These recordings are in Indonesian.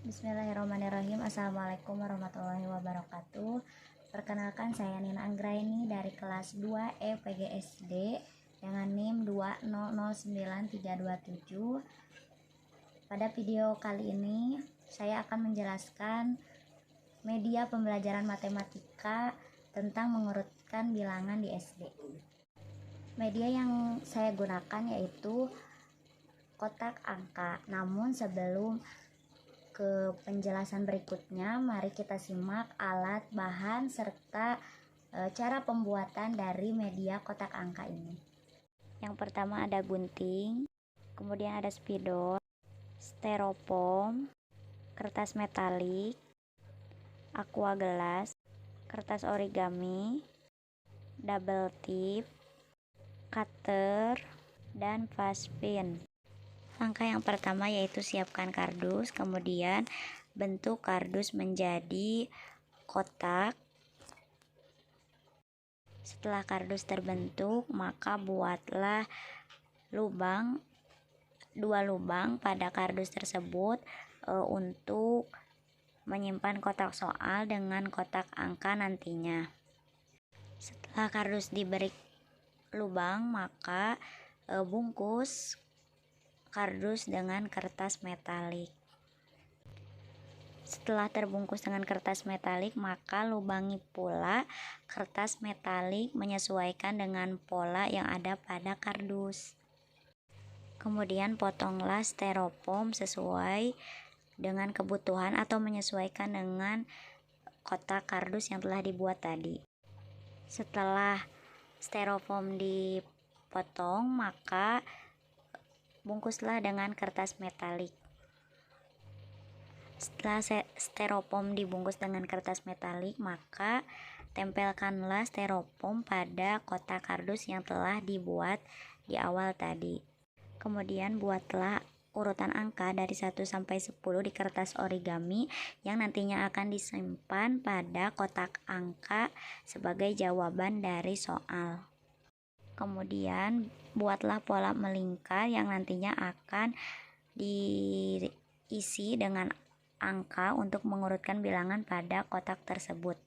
Bismillahirrahmanirrahim. Assalamualaikum warahmatullahi wabarakatuh. Perkenalkan, saya Nina Anggraini dari kelas 2 PGSD dengan NIM 2009327. Pada video kali ini saya akan menjelaskan media pembelajaran matematika tentang mengurutkan bilangan di SD. Media yang saya gunakan yaitu kotak angka. Namun sebelum ke penjelasan berikutnya, mari kita simak alat, bahan, serta cara pembuatan dari media kotak angka ini. Yang pertama ada gunting, kemudian ada spidol, styrofoam, kertas metalik, aqua gelas, kertas origami, double tip, cutter, dan vaspin. Langkah yang pertama yaitu siapkan kardus, kemudian bentuk kardus menjadi kotak. Setelah kardus terbentuk, maka buatlah dua lubang pada kardus tersebut untuk menyimpan kotak soal dengan kotak angka nantinya. Setelah kardus diberi lubang, maka bungkus kardus dengan kertas metalik. Setelah terbungkus dengan kertas metalik, maka lubangi pula kertas metalik menyesuaikan dengan pola yang ada pada kardus. Kemudian potonglah styrofoam sesuai dengan kebutuhan atau menyesuaikan dengan kotak kardus yang telah dibuat tadi. Setelah styrofoam dipotong, maka bungkuslah dengan kertas metalik. Setelah styrofoam dibungkus dengan kertas metalik, maka tempelkanlah styrofoam pada kotak kardus yang telah dibuat di awal tadi. Kemudian buatlah urutan angka dari 1 sampai 10 di kertas origami yang nantinya akan disimpan pada kotak angka sebagai jawaban dari soal. Kemudian buatlah pola melingkar yang nantinya akan diisi dengan angka untuk mengurutkan bilangan pada kotak tersebut.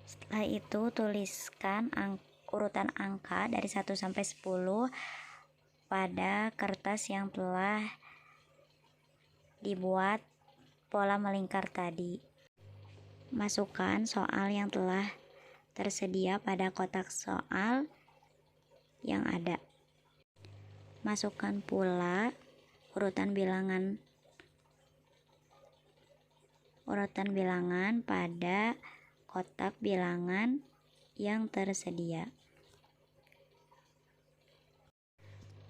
Setelah itu tuliskan urutan angka dari 1 sampai 10 pada kertas yang telah dibuat pola melingkar tadi. Masukkan soal yang telah tersedia pada kotak soal yang ada. Masukkan pula urutan bilangan pada kotak bilangan yang tersedia.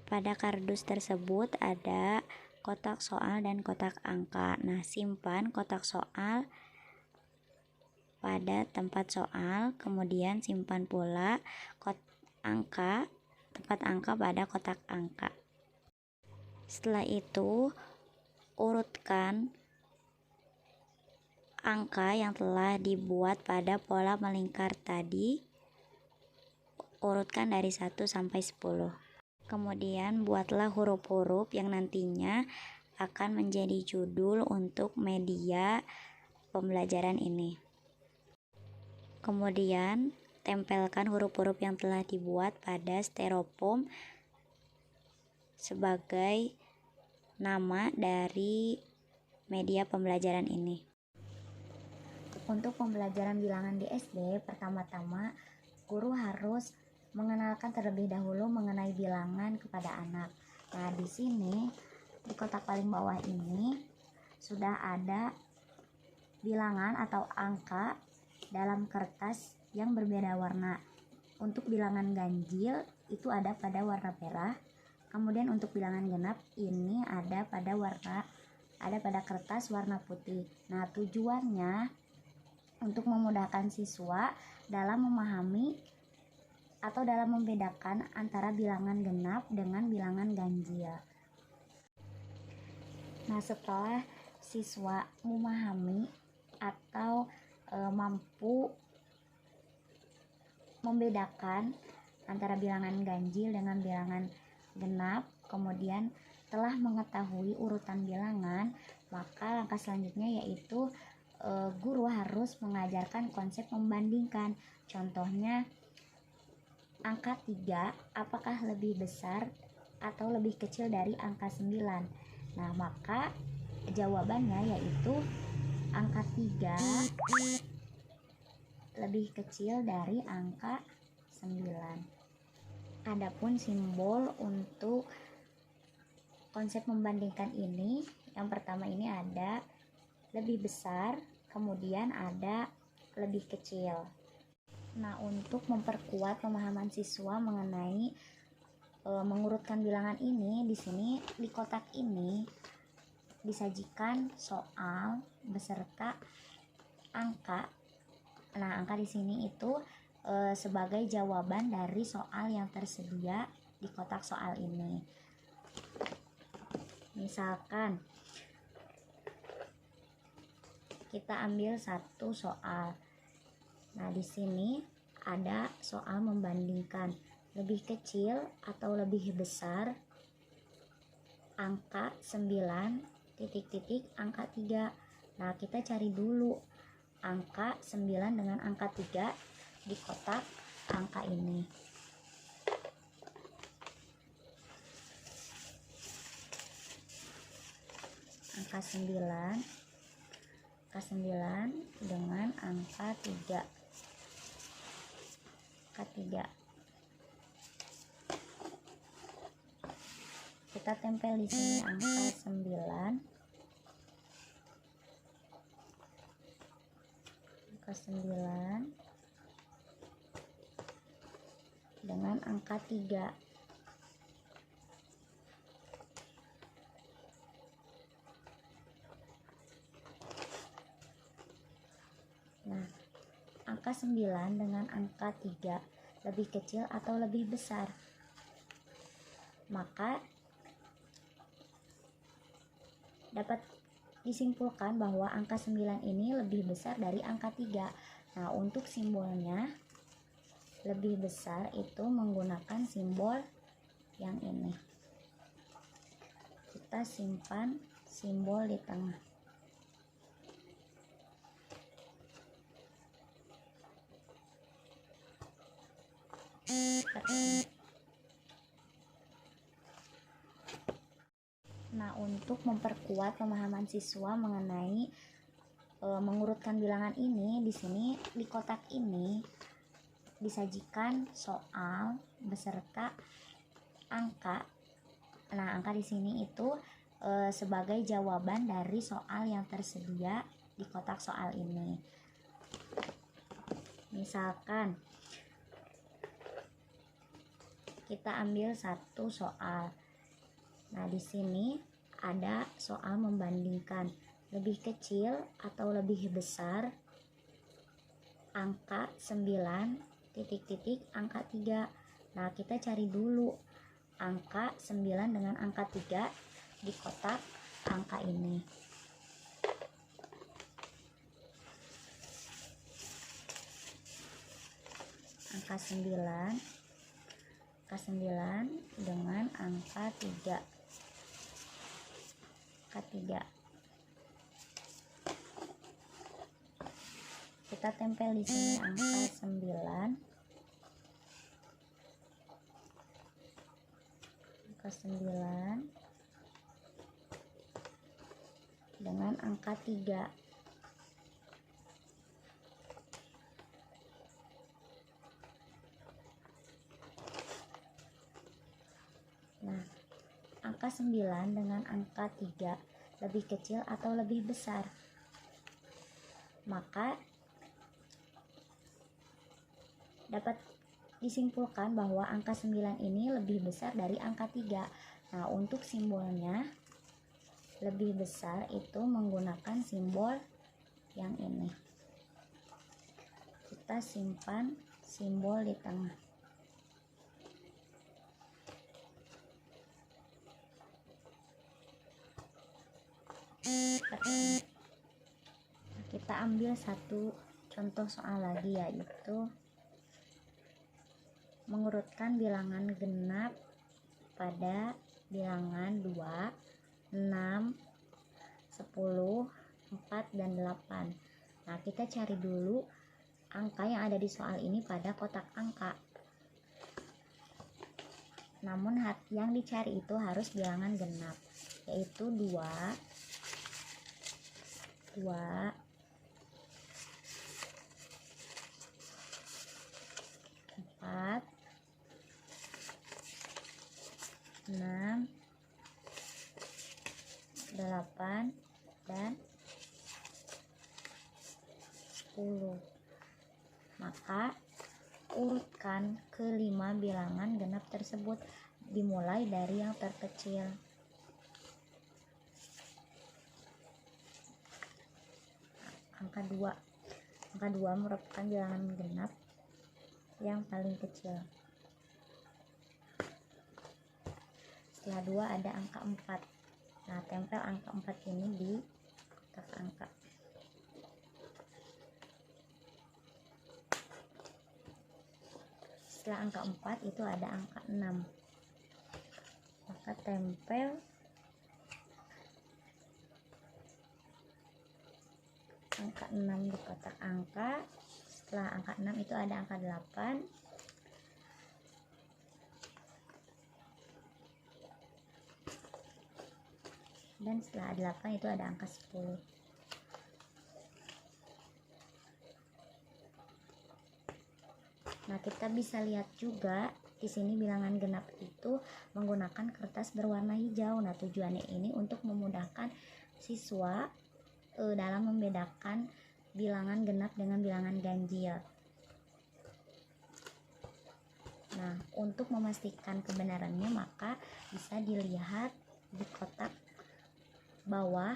Pada kardus tersebut ada kotak soal dan kotak angka. Nah, simpan kotak soal pada tempat soal, kemudian simpan pula tempat angka pada kotak angka. Setelah itu, urutkan angka yang telah dibuat pada pola melingkar tadi. Urutkan dari 1 sampai 10. Kemudian buatlah huruf-huruf yang nantinya akan menjadi judul untuk media pembelajaran ini. Kemudian tempelkan huruf-huruf yang telah dibuat pada styrofoam sebagai nama dari media pembelajaran ini. Untuk pembelajaran bilangan di SD, pertama-tama guru harus mengenalkan terlebih dahulu mengenai bilangan kepada anak. Nah, di sini di kotak paling bawah ini sudah ada bilangan atau angka dalam kertas yang berbeda warna. Untuk bilangan ganjil itu ada pada warna merah. Kemudian untuk bilangan genap ini ada pada kertas warna putih. Nah, tujuannya untuk memudahkan siswa dalam memahami atau dalam membedakan antara bilangan genap dengan bilangan ganjil. Nah, setelah siswa memahami atau mampu membedakan antara bilangan ganjil dengan bilangan genap, kemudian telah mengetahui urutan bilangan, Maka langkah selanjutnya yaitu guru harus mengajarkan konsep membandingkan. Contohnya, angka 3 apakah lebih besar atau lebih kecil dari angka 9? Nah, maka jawabannya yaitu angka 3 lebih kecil dari angka 9. Adapun simbol untuk konsep membandingkan ini, yang pertama ini ada lebih besar, kemudian ada lebih kecil. Nah, untuk memperkuat pemahaman siswa mengenai mengurutkan bilangan ini, di sini di kotak ini disajikan soal beserta angka. Nah, angka di sini itu sebagai jawaban dari soal yang tersedia di kotak soal ini. Misalkan kita ambil satu soal. Nah, di sini ada soal membandingkan lebih kecil atau lebih besar angka 9 titik-titik angka 3. Nah, kita cari dulu angka 9 dengan angka 3 di kotak angka ini. Angka 9 dengan angka 3. Kita tempel di sini angka 9. Angka 9 dengan angka 3. Nah, angka 9 dengan angka 3 lebih kecil atau lebih besar? Maka dapat disimpulkan bahwa angka 9 ini lebih besar dari angka 3. Nah, untuk simbolnya lebih besar itu menggunakan simbol yang ini. Kita simpan simbol di tengah. Nah, untuk memperkuat pemahaman siswa mengenai mengurutkan bilangan ini, di sini di kotak ini disajikan soal beserta angka. Nah, angka di sini itu sebagai jawaban dari soal yang tersedia di kotak soal ini. Misalkan kita ambil satu soal. Nah, di sini ada soal membandingkan lebih kecil atau lebih besar angka 9 titik-titik angka 3. Nah, kita cari dulu angka 9 dengan angka 3 di kotak angka ini. Angka 9 dengan angka 3. Kita tempel di sini angka 9. Angka 9 dengan angka 3. Nah, angka 9 dengan angka 3 lebih kecil atau lebih besar? Maka dapat disimpulkan bahwa angka 9 ini lebih besar dari angka 3. Nah, untuk simbolnya lebih besar itu menggunakan simbol yang ini. Kita simpan simbol di tengah. Kita ambil satu contoh soal lagi, yaitu mengurutkan bilangan genap pada bilangan 2, 6, 10, 4, dan 8. Nah, kita cari dulu angka yang ada di soal ini pada kotak angka. Namun yang dicari itu harus bilangan genap, yaitu 2, 4, 6, 8, dan 10. Maka urutkan kelima bilangan genap tersebut, dimulai dari yang terkecil. Angka 2 merupakan bilangan genap yang paling kecil. Setelah 2 ada angka 4. Nah, tempel angka 4 ini di kotak angka. Setelah angka 4 itu ada angka 6. Maka tempel angka 6 di kotak angka. Setelah angka 6 itu ada angka 8. Dan setelah 8 itu ada angka 10. Nah, kita bisa lihat juga di sini bilangan genap itu menggunakan kertas berwarna hijau. Nah, tujuannya ini untuk memudahkan siswa dalam membedakan bilangan genap dengan bilangan ganjil. Nah, untuk memastikan kebenarannya maka bisa dilihat di kotak bawah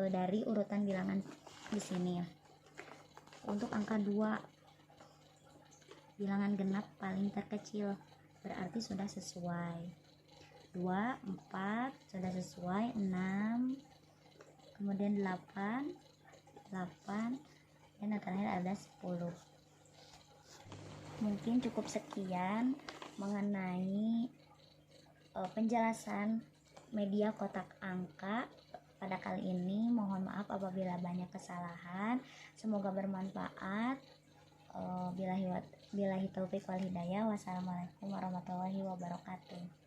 dari urutan bilangan di sini. Untuk angka 2 bilangan genap paling terkecil, berarti sudah sesuai. 2, 4 sudah sesuai, 6, kemudian 8, dan yang terakhir ada 10. Mungkin cukup sekian mengenai penjelasan media kotak angka pada kali ini. Mohon maaf apabila banyak kesalahan. Semoga bermanfaat. Billahi taufik wal hidayah. Wassalamualaikum warahmatullahi wabarakatuh.